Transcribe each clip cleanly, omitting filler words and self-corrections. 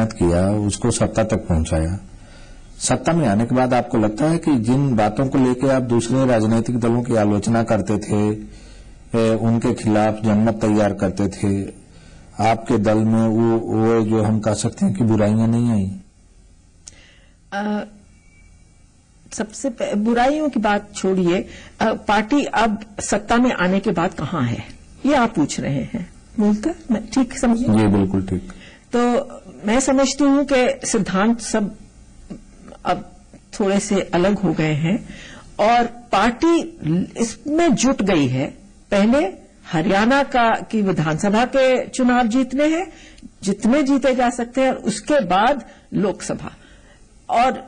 मेहनत किया, उसको सत्ता तक पहुंचाया। सत्ता में आने के बाद आपको लगता है कि जिन बातों को लेकर आप दूसरे राजनीतिक दलों की आलोचना करते थे, उनके खिलाफ जनमत तैयार करते थे, आपके दल में वो जो हम कह सकते हैं कि बुराइयां नहीं आई? सबसे बुराइयों की बात छोड़िए, पार्टी अब सत्ता में आने के बाद कहां है, ये आप पूछ रहे हैं। मूलतः मैं ठीक समझी? जी बिल्कुल ठीक। तो मैं समझती हूं कि सिद्धांत सब अब थोड़े से अलग हो गए हैं और पार्टी इसमें जुट गई है। पहले हरियाणा की विधानसभा के चुनाव जीतने हैं, जितने जीते जा सकते हैं, और उसके बाद लोकसभा, और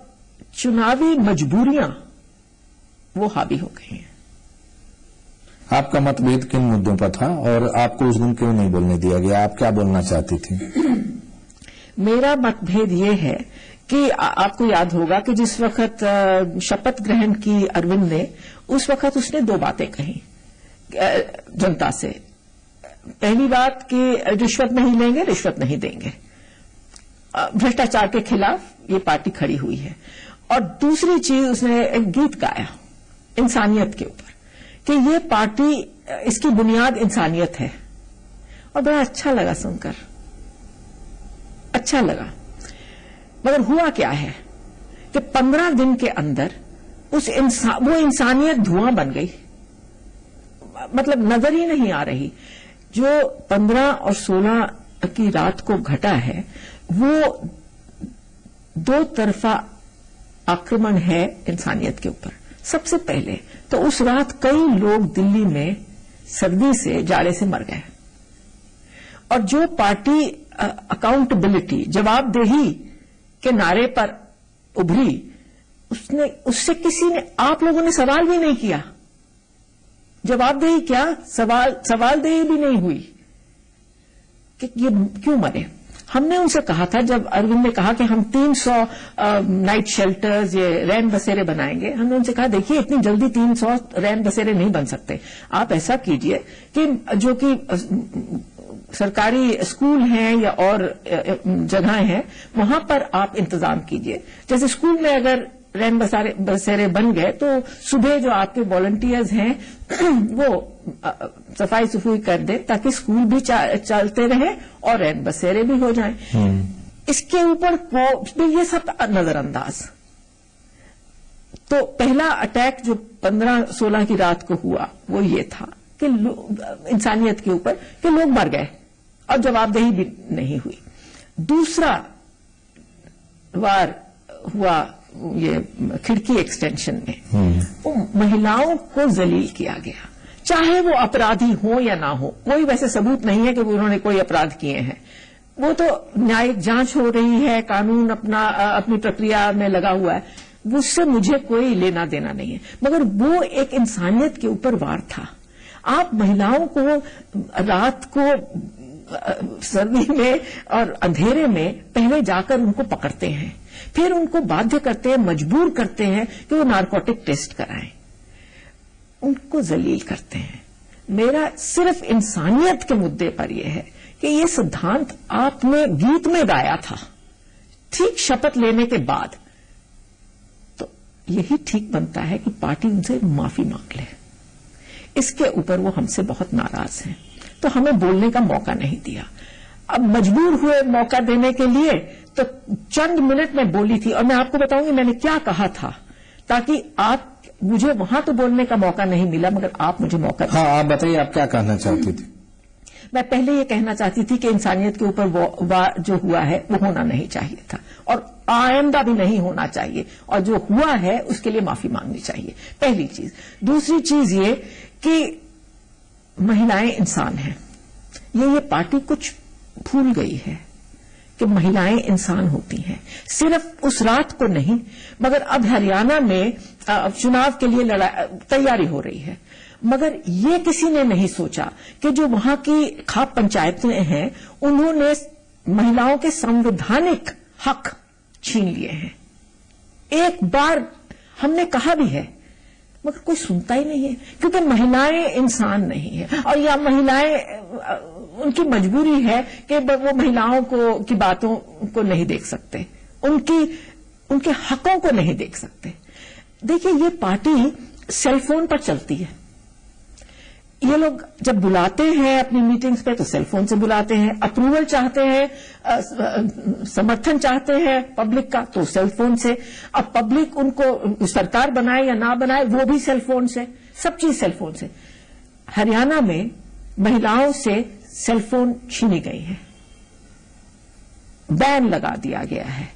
चुनावी मजबूरियां वो हावी हो गई हैं। आपका मतभेद किन मुद्दों पर था और आपको उस दिन क्यों नहीं बोलने दिया गया? आप क्या बोलना चाहती थी? मेरा मतभेद ये है कि आपको याद होगा कि जिस वक्त शपथ ग्रहण की अरविंद ने, उस वक्त उसने दो बातें कही जनता से। पहली बात कि रिश्वत नहीं लेंगे, रिश्वत नहीं देंगे, भ्रष्टाचार के खिलाफ ये पार्टी खड़ी हुई है। और दूसरी चीज, उसने एक गीत गाया इंसानियत के ऊपर कि ये पार्टी, इसकी बुनियाद इंसानियत है। और बड़ा अच्छा लगा सुनकर, अच्छा लगा। मगर हुआ क्या है कि 15 दिन के अंदर वो इंसानियत धुआं बन गई, मतलब नजर ही नहीं आ रही। जो 15 और 16 की रात को घटा है, वो दो तरफा आक्रमण है इंसानियत के ऊपर। सबसे पहले तो उस रात कई लोग दिल्ली में सर्दी से, जाड़े से मर गए, और जो पार्टी अकाउंटेबिलिटी, जवाबदेही के नारे पर उभरी, उससे किसी ने, आप लोगों ने सवाल भी नहीं किया। जवाबदेही क्या, सवालदेही भी नहीं हुई कि ये क्यों मरे। हमने उनसे कहा था, जब अरविंद ने कहा कि हम 300 नाइट शेल्टर्स, ये रैन बसेरे बनाएंगे, हमने उनसे कहा देखिए इतनी जल्दी 300 रैन बसेरे नहीं बन सकते। आप ऐसा कीजिए कि जो कि सरकारी स्कूल हैं या और जगहें हैं, वहां पर आप इंतजाम कीजिए। जैसे स्कूल में अगर रैन बसेरे बन गए तो सुबह जो आपके वॉलंटियर्स हैं वो सफाई सुफाई कर दें, ताकि स्कूल भी चलते रहे और रैन बसेरे भी हो जाएं। इसके ऊपर वो ये सब नजरअंदाज। तो पहला अटैक जो 15-16 की रात को हुआ, वो ये था कि इंसानियत के ऊपर कि लोग मर गए और जवाबदेही भी नहीं हुई। दूसरा वार हुआ ये खिड़की एक्सटेंशन में, वो महिलाओं को जलील किया गया, चाहे वो अपराधी हो या ना हो। कोई वैसे सबूत नहीं है कि उन्होंने कोई अपराध किए हैं, वो तो न्यायिक जांच हो रही है, कानून अपनी प्रक्रिया में लगा हुआ है, उससे मुझे कोई लेना देना नहीं है। मगर वो एक इंसानियत के ऊपर वार था। आप महिलाओं को रात को सर्दी में और अंधेरे में पहले जाकर उनको पकड़ते हैं, फिर उनको बाध्य करते हैं, मजबूर करते हैं कि वो नारकोटिक टेस्ट कराएं, उनको जलील करते हैं। मेरा सिर्फ इंसानियत के मुद्दे पर यह है कि ये सिद्धांत आपने गीत में गाया था ठीक शपथ लेने के बाद, तो यही ठीक बनता है कि पार्टी उनसे माफी मांग ले। इसके ऊपर वो हमसे बहुत नाराज हैं, तो हमें बोलने का मौका नहीं दिया। अब मजबूर हुए मौका देने के लिए, तो चंद मिनट में बोली थी। और मैं आपको बताऊंगी मैंने क्या कहा था, ताकि आप, मुझे वहां तो बोलने का मौका नहीं मिला, मगर आप मुझे मौका। हाँ, आप बताइए आप क्या कहना चाहती थी? मैं पहले ये कहना चाहती थी कि इंसानियत के ऊपर जो हुआ है वो होना नहीं चाहिए था, और आइंदा भी नहीं होना चाहिए, और जो हुआ है उसके लिए माफी मांगनी चाहिए, पहली चीज। दूसरी चीज ये कि महिलाएं इंसान हैं, ये पार्टी कुछ भूल गई है कि महिलाएं इंसान होती हैं। सिर्फ उस रात को नहीं, मगर अब हरियाणा में चुनाव के लिए तैयारी हो रही है, मगर ये किसी ने नहीं सोचा कि जो वहां की खाप पंचायतें हैं, उन्होंने महिलाओं के संवैधानिक हक छीन लिए हैं। एक बार हमने कहा भी है, मगर कोई सुनता ही नहीं है, क्योंकि महिलाएं इंसान नहीं है, और या महिलाएं उनकी मजबूरी है कि वो महिलाओं की बातों को नहीं देख सकते, उनके हकों को नहीं देख सकते। देखिए, ये पार्टी सेलफोन पर चलती है। ये लोग जब बुलाते हैं अपनी मीटिंग्स पे तो सेलफोन से बुलाते हैं, अप्रूवल चाहते हैं, समर्थन चाहते हैं पब्लिक का तो सेलफोन से। अब पब्लिक उनको सरकार बनाए या ना बनाए वो भी सेलफोन से, सब चीज सेलफोन से। हरियाणा में महिलाओं से सेलफोन छीनी गई है, बैन लगा दिया गया है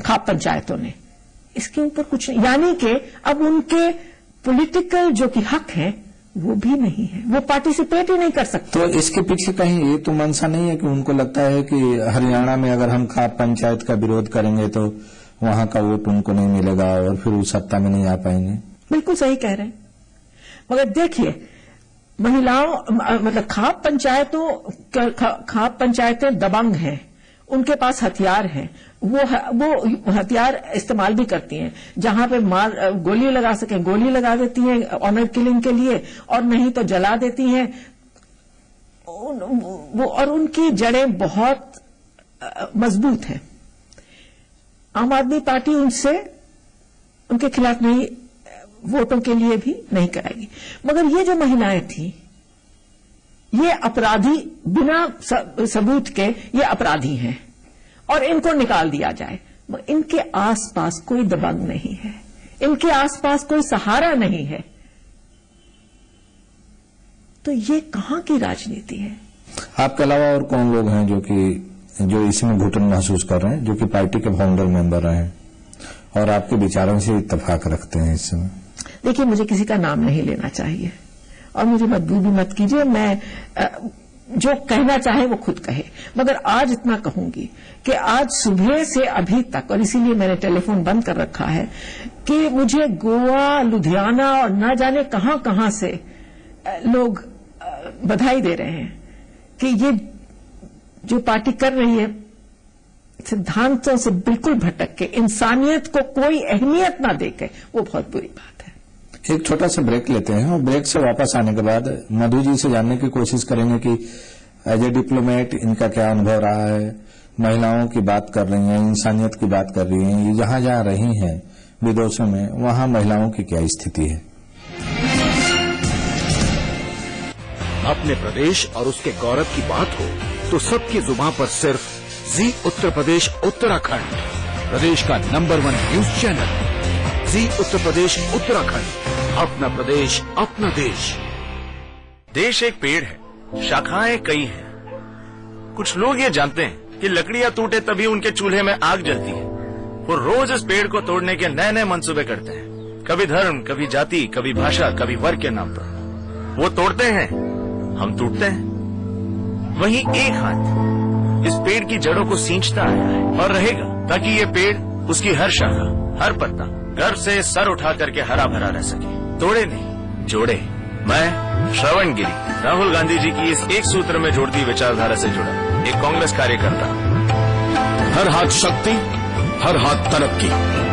खाप पंचायतों ने। इसके ऊपर कुछ नहीं, यानी कि अब उनके पॉलिटिकल जो कि हक है वो भी नहीं है, वो पार्टिसिपेट ही नहीं कर सकते। तो इसके पीछे कहीं ये तो मंशा नहीं है कि उनको लगता है कि हरियाणा में अगर हम खाप पंचायत का विरोध करेंगे तो वहां का वोट उनको नहीं मिलेगा और फिर वो सत्ता में नहीं आ पाएंगे? बिल्कुल सही कह रहे हैं, मगर देखिए महिलाओं मतलब खाप पंचायतें दबंग हैं, उनके पास हथियार हैं, वो हथियार इस्तेमाल भी करती हैं। जहां पे गोली लगा सकें गोली लगा देती हैं ऑनर किलिंग के लिए, और नहीं तो जला देती हैं। और उनकी जड़ें बहुत मजबूत हैं। आम आदमी पार्टी उनके खिलाफ नहीं, वोटों के लिए भी नहीं कराएगी। मगर ये जो महिलाएं थी, ये अपराधी, बिना सबूत के ये अपराधी हैं और इनको निकाल दिया जाए। इनके आसपास कोई दबंग नहीं है, इनके आसपास कोई सहारा नहीं है, तो ये कहां की राजनीति है? आपके अलावा और कौन लोग हैं जो इसमें घुटन महसूस कर रहे हैं, जो कि पार्टी के फाउंडर मेंबर रहे हैं और आपके विचारों से इत्तेफाक रखते हैं इस समय? देखिए, मुझे किसी का नाम नहीं लेना चाहिए और मुझे मजबूर भी मत कीजिए। मैं जो कहना चाहे वो खुद कहे, मगर आज इतना कहूंगी कि आज सुबह से अभी तक, और इसीलिए मैंने टेलीफोन बंद कर रखा है, कि मुझे गोवा, लुधियाना और न जाने कहां से लोग बधाई दे रहे हैं कि ये जो पार्टी कर रही है सिद्धांतों से बिल्कुल भटक के, इंसानियत को कोई अहमियत ना देके, वो बहुत बुरी बात है। एक छोटा सा ब्रेक लेते हैं और ब्रेक से वापस आने के बाद मधु जी से जानने की कोशिश करेंगे कि एज ए डिप्लोमेट इनका क्या अनुभव रहा है। महिलाओं की बात कर रही हैं, इंसानियत की बात कर रही हैं, ये जहां जहां रही हैं विदेशों में, वहां महिलाओं की क्या स्थिति है। अपने प्रदेश और उसके गौरव की बात हो तो सबकी जुबान पर सिर्फ जी उत्तर प्रदेश उत्तराखंड, प्रदेश का नंबर 1 न्यूज चैनल। जी उत्तर प्रदेश उत्तराखंड, अपना प्रदेश अपना देश। देश एक पेड़ है, शाखाएं कई हैं। कुछ लोग ये जानते हैं कि लकड़ियां टूटे तभी उनके चूल्हे में आग जलती है। वो रोज इस पेड़ को तोड़ने के नए नए मंसूबे करते हैं, कभी धर्म, कभी जाति, कभी भाषा, कभी वर्ग के नाम पर। वो तोड़ते हैं, हम टूटते हैं। वहीं एक हाथ इस पेड़ की जड़ों को सींचता आया है और रहेगा, ताकि ये पेड़, उसकी हर शाखा, हर पत्ता गर्व से सर उठा करके हरा भरा रह सके। तोड़े नहीं, जोड़े। मैं श्रवण गिरी, राहुल गांधी जी की इस एक सूत्र में जोड़ती विचारधारा से जुड़ा एक कांग्रेस कार्यकर्ता। हर हाथ शक्ति, हर हाथ तरक्की।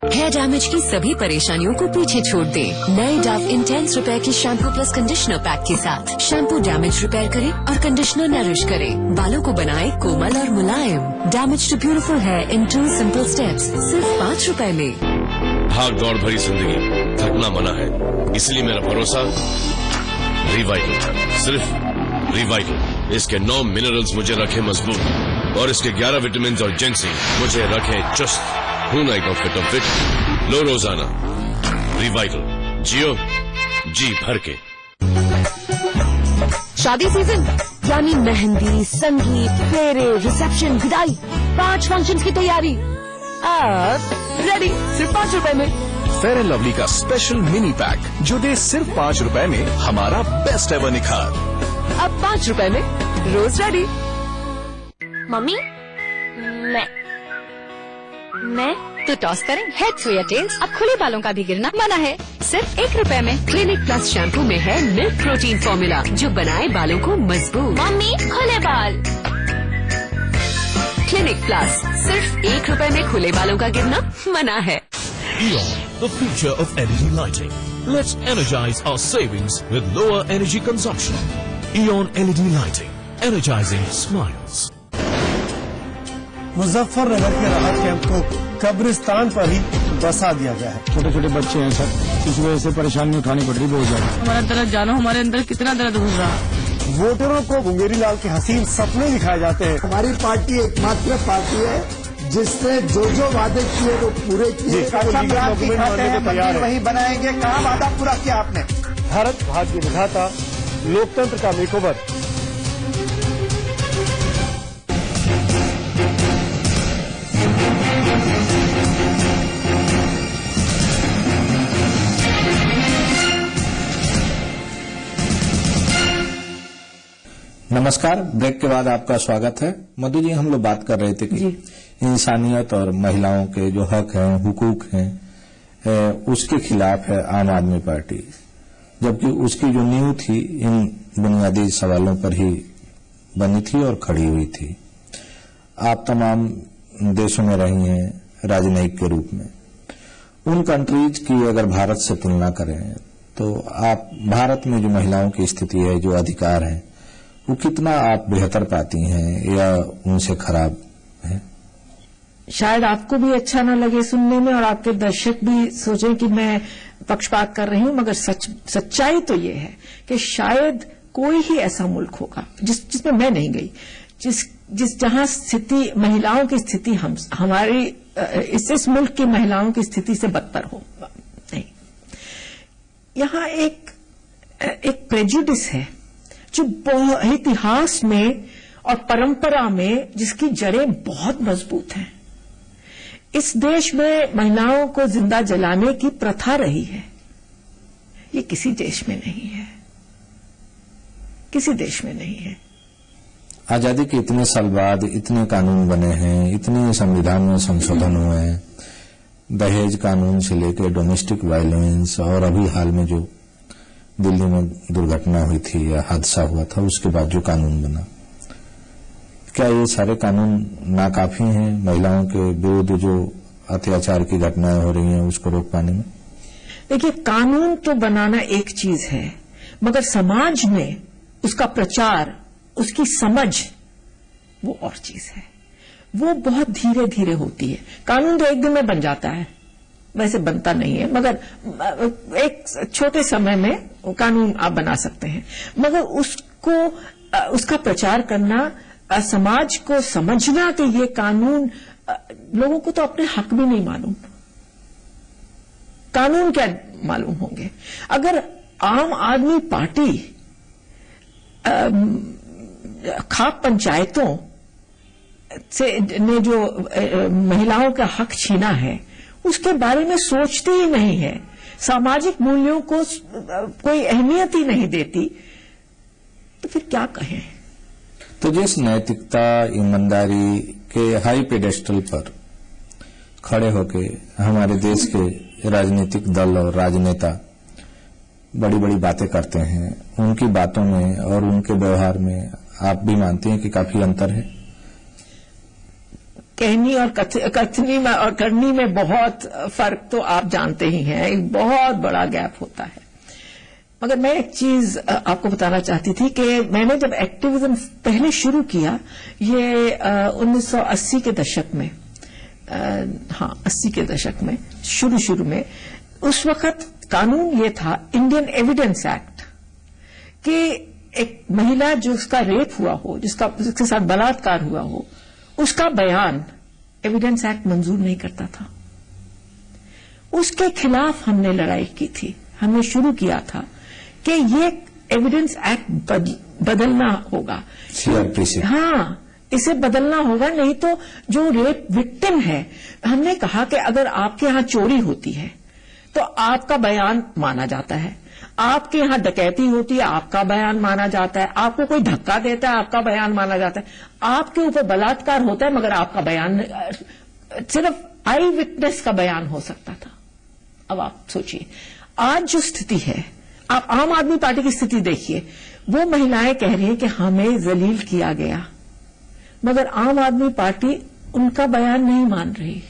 हेयर डैमेज की सभी परेशानियों को पीछे छोड़ दें नए डव इंटेंस रिपेयर की शैम्पू प्लस कंडीशनर पैक के साथ। शैम्पू डैमेज रिपेयर करे और कंडीशनर नरिश करे, बालों को बनाए कोमल और मुलायम। Damage to beautiful hair in 2 simple steps, सिर्फ 5 रुपए में। भाग दौड़ भरी जिंदगी, थकना मना है, इसलिए मेरा भरोसा रिवाइटल, सिर्फ रिवाइटल। इसके 9 मिनरल्स मुझे रखे मजबूत और इसके 11 विटामिन और जिंसिंग मुझे रखे चुस्त। हूं ना एकदम फिट फिट। लो रोजाना रिवाइटल, जियो जी भर के। शादी सीजन यानी मेहंदी, संगीत, फेरे, रिसेप्शन, विदाई, 5 फंक्शंस की तैयारी अब रेडी सिर्फ 5 रुपए में। फेयर एंड लवली का स्पेशल मिनी पैक जो दे सिर्फ 5 रुपए में हमारा बेस्ट एवर निखार। अब 5 रुपए में रोज रेडी। मम्मी, मैं तो टॉस करें हेड्स या टेल्स। अब खुले बालों का भी गिरना मना है, सिर्फ 1 रुपए में। क्लिनिक प्लस शैम्पू में है मिल्क प्रोटीन फॉर्मूला जो बनाए बालों को मजबूत। मम्मी, खुले बाल। क्लिनिक प्लस, सिर्फ 1 रुपए में खुले बालों का गिरना मना है। Eon, the future of energy lighting. Let's energize our savings with lower energy consumption. Eon LED lighting, energizing smiles. Muzaffarnagar के राहत कैंप को कब्रिस्तान पर ही बसा दिया गया है। छोटे छोटे बच्चे हैं सर, इस वजह से परेशानी उठानी पड़ रही बहुत ज्यादा। हमारा दर्द जानो, हमारे अंदर कितना दर्द घुस रहा है। वोटरों को मुंगेरी लाल के हसीन सपने दिखाए जाते हैं। हमारी पार्टी एकमात्र पार्टी है जिसने जो वादे किए वो पूरे किए। वही बनाएंगे, कहाँ वादा पूरा किया आपने? भारत भाग्य विधाता, लोकतंत्र का मेकओवर। नमस्कार, ब्रेक के बाद आपका स्वागत है। मधु जी, हम लोग बात कर रहे थे कि इंसानियत और महिलाओं के जो हक हैं, हुकूक हैं, उसके खिलाफ है आम आदमी पार्टी, जबकि उसकी जो नींव थी इन बुनियादी सवालों पर ही बनी थी और खड़ी हुई थी। आप तमाम देशों में रही हैं राजनयिक के रूप में। उन कंट्रीज की अगर भारत से तुलना करें तो आप भारत में जो महिलाओं की स्थिति है, जो अधिकार है, वो कितना आप बेहतर पाती हैं या उनसे खराब है? शायद आपको भी अच्छा न लगे सुनने में और आपके दर्शक भी सोचें कि मैं पक्षपात कर रही हूं, मगर सच्चाई तो ये है कि शायद कोई ही ऐसा मुल्क होगा जिसमें मैं नहीं गई, जहां स्थिति महिलाओं की स्थिति हमारी इस मुल्क की महिलाओं की स्थिति से बदतर हो। नहीं, यहां एक प्रेजुडिस है जो इतिहास में और परंपरा में जिसकी जड़ें बहुत मजबूत हैं। इस देश में महिलाओं को जिंदा जलाने की प्रथा रही है। ये किसी देश में नहीं है, किसी देश में नहीं है। आजादी के इतने साल बाद इतने कानून बने हैं, इतने संविधान में संशोधन हुए हैं, दहेज कानून से लेकर डोमेस्टिक वायलेंस, और अभी हाल में जो दिल्ली में दुर्घटना हुई थी या हादसा हुआ था, उसके बाद जो कानून बना, क्या ये सारे कानून नाकाफी हैं महिलाओं के विरुद्ध जो अत्याचार की घटनाएं हो रही हैं उसको रोक पाने में? देखिए, कानून तो बनाना एक चीज है, मगर समाज में उसका प्रचार, उसकी समझ, वो और चीज है। वो बहुत धीरे धीरे होती है। कानून तो एक दिन में बन जाता है, वैसे बनता नहीं है, मगर एक छोटे समय में कानून आप बना सकते हैं, मगर उसका प्रचार करना, समाज को समझना कि ये कानून, लोगों को तो अपने हक भी नहीं मालूम, कानून क्या मालूम होंगे। अगर आम आदमी पार्टी खाप पंचायतों से ने जो महिलाओं का हक छीना है उसके बारे में सोचती ही नहीं है, सामाजिक मूल्यों को कोई अहमियत ही नहीं देती, तो फिर क्या कहें? तो जिस नैतिकता, ईमानदारी के हाई पेडेस्टल पर खड़े होके हमारे देश के राजनीतिक दल और राजनेता बड़ी बड़ी बातें करते हैं, उनकी बातों में और उनके व्यवहार में आप भी मानते हैं कि काफी अंतर है? कहनी और कथनी में और करनी में बहुत फर्क तो आप जानते ही हैं, एक बहुत बड़ा गैप होता है। मगर मैं एक चीज आपको बताना चाहती थी कि मैंने जब एक्टिविज्म पहले शुरू किया, ये 1980 के दशक में, 80 के दशक में शुरू में, उस वक्त कानून ये था, इंडियन एविडेंस एक्ट, कि एक महिला जिसका रेप हुआ हो, जिसके साथ बलात्कार हुआ हो, उसका बयान एविडेंस एक्ट मंजूर नहीं करता था। उसके खिलाफ हमने लड़ाई की थी, हमने शुरू किया था कि ये एविडेंस एक्ट बदलना होगा, सीआरपीसी। हाँ, इसे बदलना होगा, नहीं तो जो रेप विक्टिम है, हमने कहा कि अगर आपके यहां चोरी होती है तो आपका बयान माना जाता है, आपके यहां डकैती होती है, आपका बयान माना जाता है, आपको कोई धक्का देता है, आपका बयान माना जाता है, आपके ऊपर बलात्कार होता है, मगर आपका बयान, सिर्फ आई विटनेस का बयान हो सकता था। अब आप सोचिए, आज जो स्थिति है, आप आम आदमी पार्टी की स्थिति देखिए, वो महिलाएं कह रही हैं कि हमें जलील किया गया, मगर आम आदमी पार्टी उनका बयान नहीं मान रही।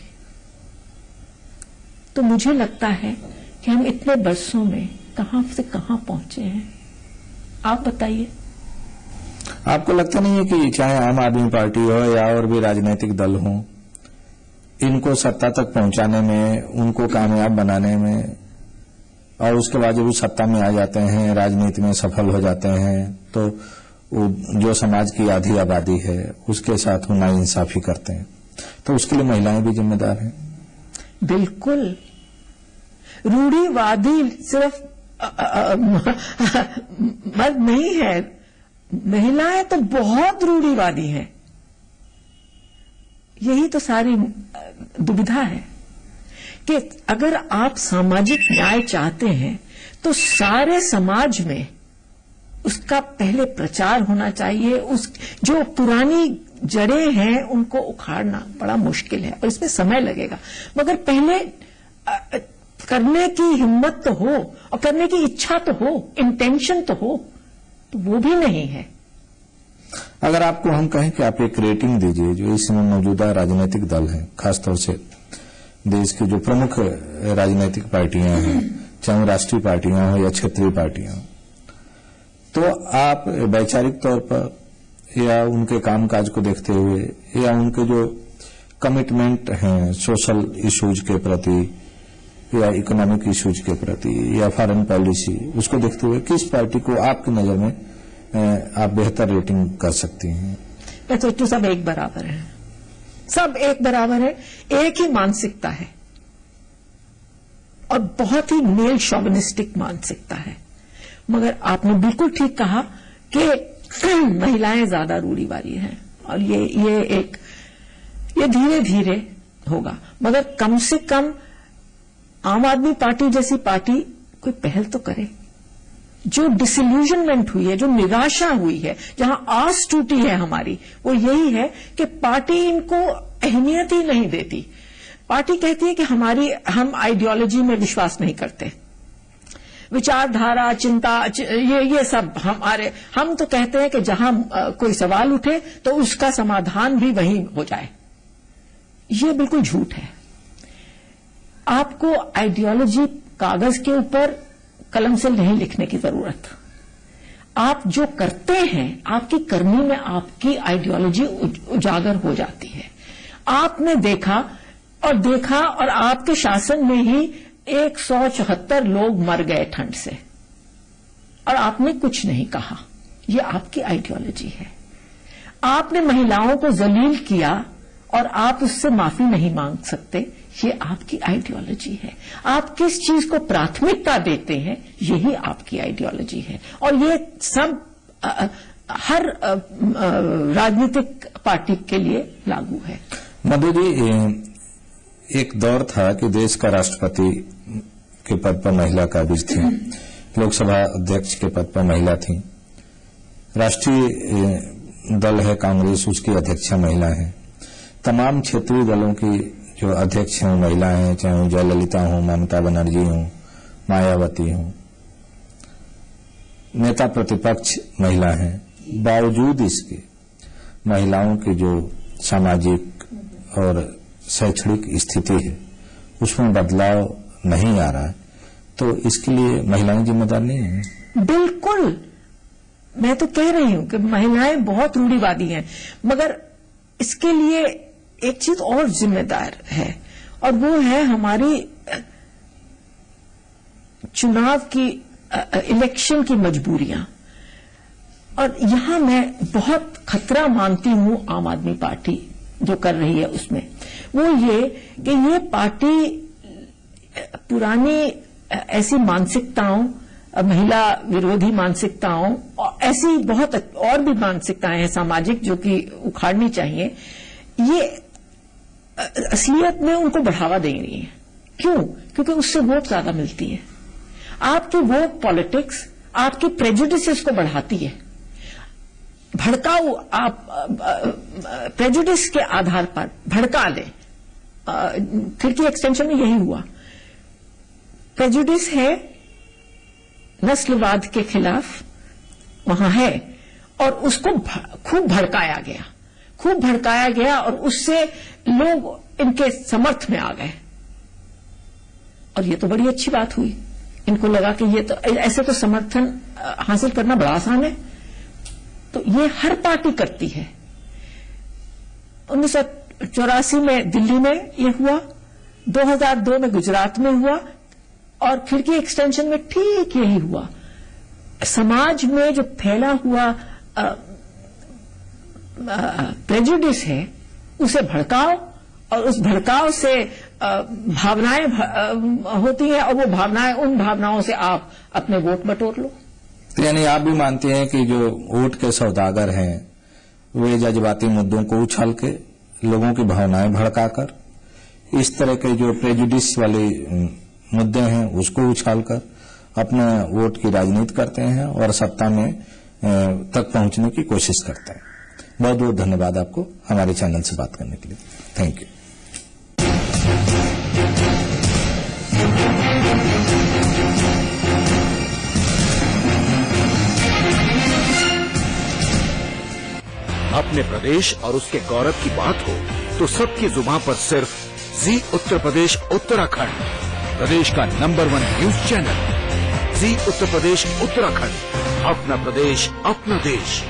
तो मुझे लगता है कि हम इतने बरसों में कहां से कहां पहुंचे हैं, आप बताइए। आपको लगता नहीं है कि चाहे आम आदमी पार्टी हो या और भी राजनीतिक दल हो, इनको सत्ता तक पहुंचाने में, उनको कामयाब बनाने में, और उसके बाद जब वो सत्ता में आ जाते हैं, राजनीति में सफल हो जाते हैं, तो जो समाज की आधी आबादी है उसके साथ वो नाइंसाफी करते हैं, तो उसके लिए महिलाएं भी जिम्मेदार हैं। बिल्कुल। रूढ़िवादी सिर्फ मर्द नहीं है, महिलाएं तो बहुत रूढ़िवादी हैं। यही तो सारी दुविधा है कि अगर आप सामाजिक न्याय चाहते हैं तो सारे समाज में उसका पहले प्रचार होना चाहिए। उस जो पुरानी जड़ें हैं उनको उखाड़ना बड़ा मुश्किल है और इसमें समय लगेगा, मगर पहले करने की हिम्मत तो हो और करने की इच्छा तो हो, इंटेंशन तो हो, तो वो भी नहीं है। अगर आपको हम कहें कि आप एक रेटिंग दीजिए जो इस समय मौजूदा राजनीतिक दल हैं, खासतौर से देश की जो प्रमुख राजनीतिक पार्टियां हैं, चाहे वो राष्ट्रीय पार्टियां हो या क्षेत्रीय पार्टियां हो, तो आप वैचारिक तौर पर या उनके कामकाज को देखते हुए या उनके जो कमिटमेंट हैं सोशल इश्यूज के प्रति या इकोनॉमिक इश्यूज के प्रति या फॉरेन पॉलिसी, उसको देखते हुए किस पार्टी को आपकी नजर में आप बेहतर रेटिंग कर सकती हैं? मैं सोचती हूं सब एक बराबर है, सब एक बराबर है, एक ही मानसिकता है और बहुत ही मेल शॉविनिस्टिक मानसिकता है। मगर आपने बिल्कुल ठीक कहा कि महिलाएं ज्यादा रूढ़िवादी हैं और ये धीरे धीरे होगा, मगर कम से कम आम आदमी पार्टी जैसी पार्टी कोई पहल तो करे। जो डिसइल्यूजनमेंट हुई है, जो निराशा हुई है, जहां आस टूटी है हमारी, वो यही है कि पार्टी इनको अहमियत ही नहीं देती। पार्टी कहती है कि हम आइडियोलॉजी में विश्वास नहीं करते, विचारधारा, चिंता, ये सब हम तो कहते हैं कि जहां कोई सवाल उठे तो उसका समाधान भी वहीं हो जाए। ये बिल्कुल झूठ है। आपको आइडियोलॉजी कागज के ऊपर कलम से नहीं लिखने की जरूरत। आप जो करते हैं, आपकी करनी में आपकी आइडियोलॉजी उजागर हो जाती है। आपने देखा और आपके शासन में ही 174 लोग मर गए ठंड से और आपने कुछ नहीं कहा। ये आपकी आइडियोलॉजी है। आपने महिलाओं को जलील किया और आप उससे माफी नहीं मांग सकते, ये आपकी आइडियोलॉजी है। आप किस चीज को प्राथमिकता देते हैं, यही आपकी आइडियोलॉजी है। और ये सब हर राजनीतिक पार्टी के लिए लागू है। मधु जी, एक दौर था कि देश का राष्ट्रपति के पद पर महिला काबिज थी, लोकसभा अध्यक्ष के पद पर महिला थी, राष्ट्रीय दल है कांग्रेस, उसकी अध्यक्षा महिला है, तमाम क्षेत्रीय दलों की जो अध्यक्ष हैं महिला हैं, चाहे वो जयललिता हो, ममता बनर्जी हो, मायावती हो, नेता प्रतिपक्ष महिला हैं। बावजूद इसके महिलाओं की जो सामाजिक और शैक्षणिक स्थिति है उसमें बदलाव नहीं आ रहा है, तो इसके लिए महिलाएं जिम्मेदार नहीं हैं? बिल्कुल, मैं तो कह रही हूं कि महिलाएं बहुत रूढ़िवादी हैं, मगर इसके लिए एक चीज और जिम्मेदार है और वो है हमारी चुनाव की, इलेक्शन की मजबूरियां। और यहां मैं बहुत खतरा मानती हूं आम आदमी पार्टी जो कर रही है उसमें, वो ये कि ये पार्टी पुरानी ऐसी मानसिकताओं, महिला विरोधी मानसिकताओं और ऐसी बहुत और भी मानसिकताएं हैं सामाजिक जो कि उखाड़नी चाहिए, ये असलियत में उनको बढ़ावा दे रही है। क्यों? क्योंकि उससे वोट ज्यादा मिलती है। आपकी वोट पॉलिटिक्स आपकी प्रेजुडिसेस को बढ़ाती है। भड़काऊ, आप प्रेजुडिस के आधार पर भड़का ले। खिड़की एक्सटेंशन में यही हुआ। प्रेजुडिस है, नस्लवाद के खिलाफ वहां है और उसको खूब भड़काया गया और उससे लोग इनके समर्थ में आ गए और ये तो बड़ी अच्छी बात हुई। इनको लगा कि ये तो ऐसे तो समर्थन हासिल करना बड़ा आसान है। तो ये हर पार्टी करती है। 1984 में दिल्ली में ये हुआ, 2002 में गुजरात में हुआ, और खिड़की एक्सटेंशन में ठीक यही हुआ। समाज में जो फैला हुआ प्रेजुडिस है उसे भड़काओ, और उस भड़काव से भावनाएं होती हैं, और वो भावनाएं, उन भावनाओं से आप अपने वोट बटोर लो। तो यानी आप भी मानते हैं कि जो वोट के सौदागर हैं वे जज्बाती मुद्दों को उछाल के लोगों की भावनाएं भड़काकर इस तरह के जो प्रेजुडिस वाले मुद्दे हैं उसको उछालकर अपने वोट की राजनीति करते हैं और सत्ता में तक पहुंचने की कोशिश करते हैं। बहुत बहुत धन्यवाद आपको हमारे चैनल से बात करने के लिए। Thank you. अपने प्रदेश और उसके गौरव की बात हो तो सबकी जुबान पर सिर्फ जी उत्तर प्रदेश उत्तराखंड, प्रदेश का नंबर 1 न्यूज चैनल। जी उत्तर प्रदेश उत्तराखंड, अपना प्रदेश अपना देश।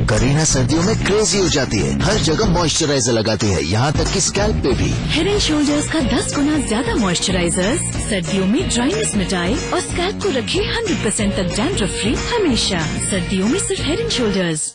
करीना सर्दियों में क्रेजी हो जाती है, हर जगह मॉइस्चराइजर लगाती है, यहाँ तक कि स्कैल्प पे भी। हेड एंड शोल्डर्स का 10 गुना ज्यादा मॉइस्चराइजर सर्दियों में ड्राइनेस मिटाए और स्कैल्प को रखे 100% तक डैंड्रफ फ्री हमेशा। सर्दियों में सिर्फ हेड एंड शोल्डर्स।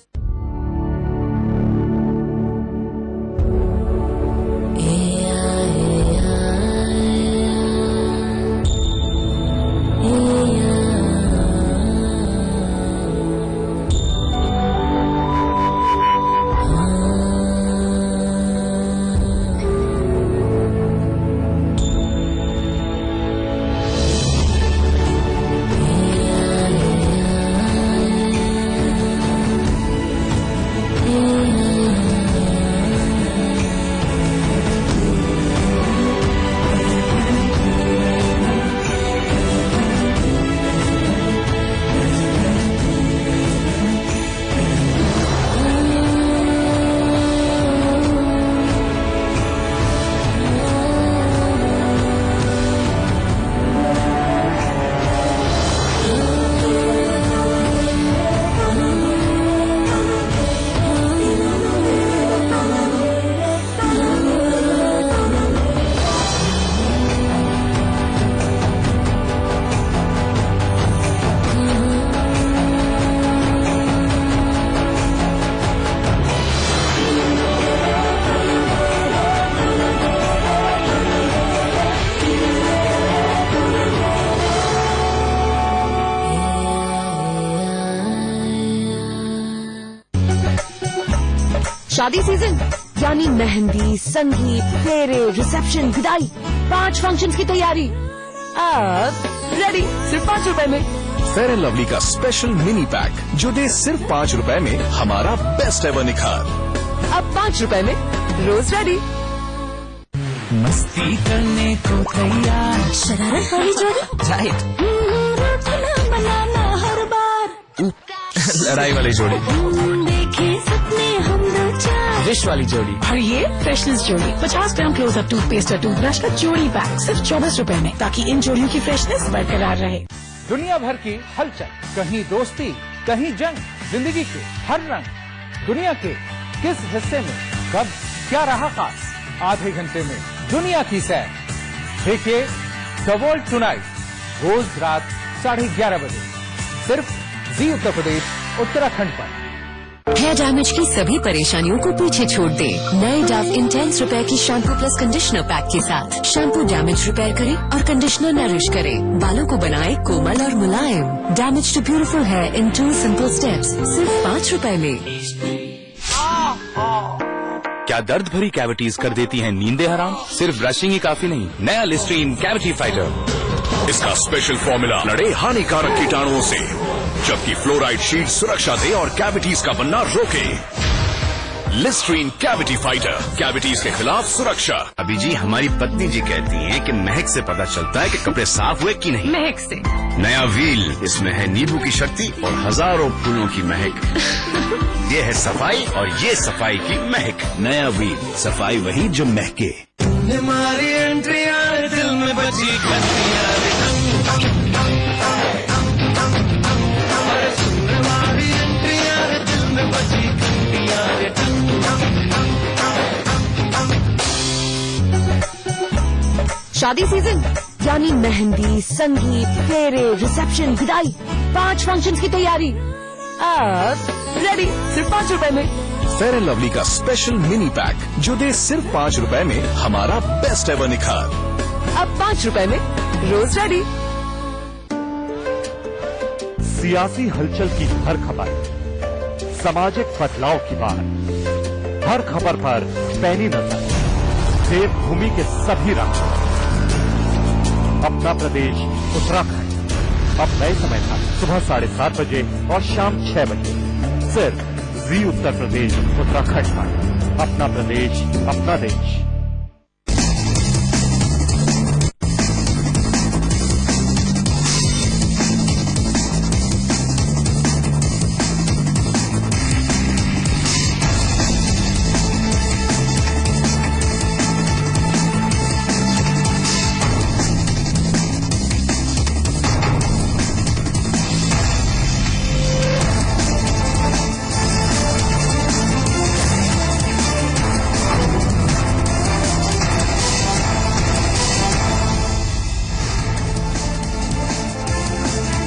शादी सीजन यानी मेहंदी, संगीत, फेरे, रिसेप्शन, विदाई, 5 फंक्शंस की तैयारी अब रेडी सिर्फ 5 रुपए में। फेयर एंड लवली का स्पेशल मिनी पैक जो दे सिर्फ 5 रुपए में हमारा बेस्ट एवर निखार। अब 5 रुपए में रोज रेडी। मस्ती करने को तैयार, शरारत वाली जोड़ी, राइट, बनाना हर बार, लड़ाई वाली जोड़ी, देखे सपने हम दो चार, विश वाली जोड़ी, और ये फ्रेशनेस जोड़ी 50 ग्राम क्लोजअप टूथपेस्ट और टूथब्रश का जोड़ी पैक सिर्फ 24 रुपए में, ताकि इन जोड़ियों की फ्रेशनेस बरकरार रहे। दुनिया भर की हलचल, कहीं दोस्ती कहीं जंग, जिंदगी के हर रंग, दुनिया के किस हिस्से में कब क्या रहा खास, आधे घंटे में दुनिया की सैर। देखिए द वर्ल्ड टुनाइट रोज रात 11:30 बजे सिर्फ जी उत्तर प्रदेश उत्तराखंड पर। हेयर डैमेज की सभी परेशानियों को पीछे छोड़ दे नए डव इंटेंस रिपेयर की शैम्पू प्लस कंडीशनर पैक के साथ। शैम्पू डैमेज रिपेयर करे और कंडीशनर नरिश करे, बालों को बनाए कोमल और मुलायम। Damage to beautiful hair in 2 simple steps, सिर्फ 5 रुपए में। क्या दर्द भरी कैविटीज कर देती हैं नींदें हराम? सिर्फ ब्रशिंग ही काफी नहीं, नया लिस्ट्रीन कैविटी फाइटर। इसका स्पेशल फॉर्मूला लड़े हानिकारक कीटाणुओं से, जबकि फ्लोराइड शीट सुरक्षा दे और कैविटीज का बनना रोके। लिस्ट्रीन कैविटी फाइटर, कैविटीज के खिलाफ सुरक्षा। अभी जी हमारी पत्नी जी कहती हैं कि महक से पता चलता है कि कपड़े साफ हुए कि नहीं। महक से नया व्हील, इसमें है नींबू की शक्ति और हजारों फूलों की महक। ये है सफाई और ये सफाई की महक। नया व्हील, सफाई वही जो महके। हमारी एंट्रियां दिल में बची घंटियां, हमारी एंट्रियां शादी सीजन यानी मेहंदी, संगीत, फेरे, रिसेप्शन, विदाई, 5 फंक्शंस की तैयारी अब रेडी सिर्फ 5 रुपए में। फेयर एंड लवली का स्पेशल मिनी पैक जो दे सिर्फ 5 रुपए में हमारा बेस्ट एवर निखार। अब 5 रुपए में रोज रेडी। सियासी हलचल की हर खबर, सामाजिक बदलाव की बात, हर खबर पर पैनी नजर, देवभूमि के सभी रंग, अपना प्रदेश उत्तराखंड, अब नए समय था सुबह 7:30 बजे और शाम 6 बजे सिर्फ जी उत्तर प्रदेश उत्तराखंड पर। अपना प्रदेश अपना देश।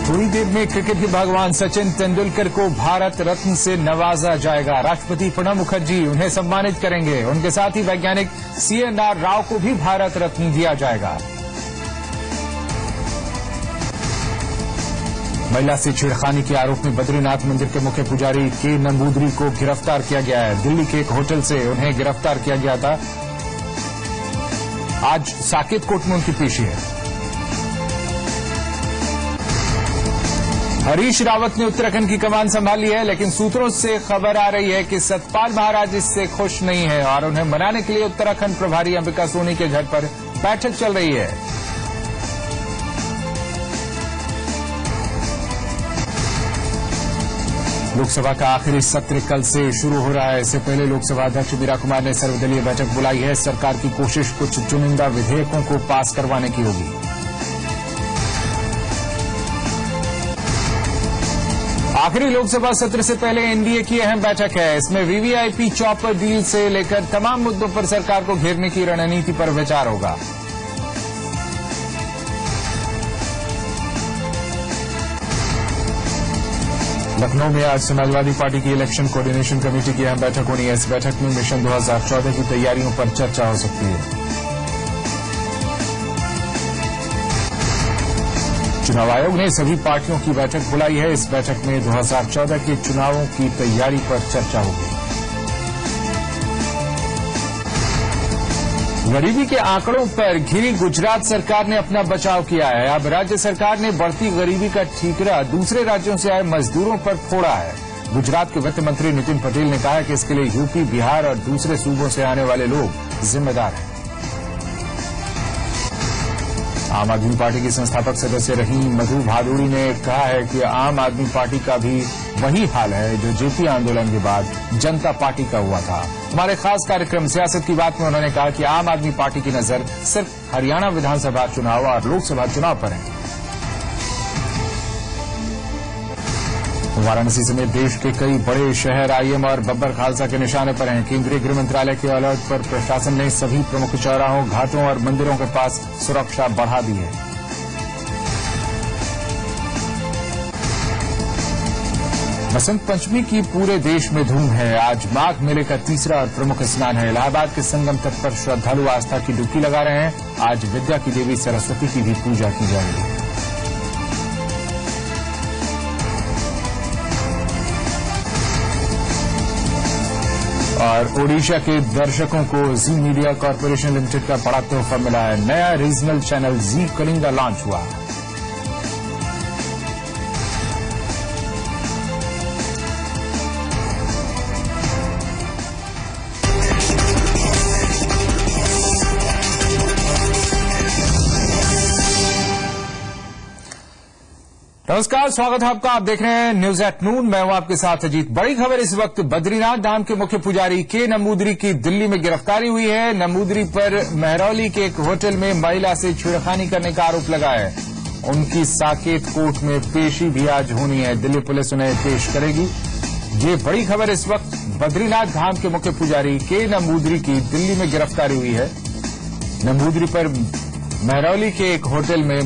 थोड़ी देर में क्रिकेट के भगवान सचिन तेंदुलकर को भारत रत्न से नवाजा जाएगा। राष्ट्रपति प्रणब मुखर्जी उन्हें सम्मानित करेंगे। उनके साथ ही वैज्ञानिक CNR राव को भी भारत रत्न दिया जाएगा। महिला से छेड़खानी के आरोप में बद्रीनाथ मंदिर के मुख्य पुजारी के नंबूदरी को गिरफ्तार किया गया है। दिल्ली के एक होटल से उन्हें गिरफ्तार किया गया था। आज साकेत कोर्ट में उनकी पेशी है। हरीश रावत ने उत्तराखंड की कमान संभाली है, लेकिन सूत्रों से खबर आ रही है कि सतपाल महाराज इससे खुश नहीं है और उन्हें मनाने के लिए उत्तराखंड प्रभारी अंबिका सोनी के घर पर बैठक चल रही है। लोकसभा का आखिरी सत्र कल से शुरू हो रहा है। इससे पहले लोकसभा अध्यक्ष मीरा कुमार ने सर्वदलीय बैठक बुलाई है। सरकार की कोशिश कुछ चुनिंदा विधेयकों को पास करवाने की होगी। आखिरी लोकसभा सत्र से पहले एनडीए की अहम बैठक है। इसमें वीवीआईपी चॉपर डील से लेकर तमाम मुद्दों पर सरकार को घेरने की रणनीति पर विचार होगा। लखनऊ में आज समाजवादी पार्टी की इलेक्शन कोऑर्डिनेशन कमेटी की अहम बैठक होनी है। इस बैठक में मिशन 2014 की तैयारियों पर चर्चा हो सकती है। चुनाव आयोग ने सभी पार्टियों की बैठक बुलाई है। इस बैठक में 2014 के चुनावों की तैयारी पर चर्चा होगी। गरीबी के आंकड़ों पर घिरी गुजरात सरकार ने अपना बचाव किया है। अब राज्य सरकार ने बढ़ती गरीबी का ठीकरा दूसरे राज्यों से आए मजदूरों पर फोड़ा है। गुजरात के वित्त मंत्री नितिन पटेल ने कहा कि इसके लिए यूपी, बिहार और दूसरे सूबों से आने वाले लोग जिम्मेदार हैं। आम आदमी पार्टी की संस्थापक सदस्य रही मधु भादुड़ी ने कहा है कि आम आदमी पार्टी का भी वही हाल है जो जेपी आंदोलन के बाद जनता पार्टी का हुआ था। हमारे खास कार्यक्रम सियासत की बात में उन्होंने कहा कि आम आदमी पार्टी की नजर सिर्फ हरियाणा विधानसभा चुनाव और लोकसभा चुनाव पर है। वाराणसी समेत देश के कई बड़े शहर आईएम और बब्बर खालसा के निशाने पर हैं। केंद्रीय गृह मंत्रालय के अलर्ट पर प्रशासन ने सभी प्रमुख चौराहों, घाटों और मंदिरों के पास सुरक्षा बढ़ा दी है। बसंत पंचमी की पूरे देश में धूम है। आज माघ मेले का तीसरा और प्रमुख स्नान है। इलाहाबाद के संगम तट पर श्रद्धालु आस्था की डुबकी लगा रहे हैं। आज विद्या की देवी सरस्वती की भी पूजा की जा रही है। और ओडिशा के दर्शकों को जी मीडिया कॉर्पोरेशन लिमिटेड का बड़ा तोहफा मिला है। नया रीजनल चैनल जी कलिंगा लॉन्च हुआ। नमस्कार, स्वागत है आपका। आप देख रहे हैं न्यूज एट नून। मैं हूं आपके साथ अजीत। बड़ी खबर इस वक्त बद्रीनाथ धाम के मुख्य पुजारी के नंबूदरी की दिल्ली में गिरफ्तारी हुई है। नंबूदरी पर महरौली के एक होटल में महिला से छेड़खानी करने का आरोप लगा है। उनकी साकेत कोर्ट में पेशी भी आज होनी है। दिल्ली पुलिस उन्हें पेश करेगी। ये बड़ी खबर इस वक्त बद्रीनाथ धाम के मुख्य पुजारी के नंबूदरी की दिल्ली में गिरफ्तारी हुई है। नंबूदरी पर महरौली के एक होटल में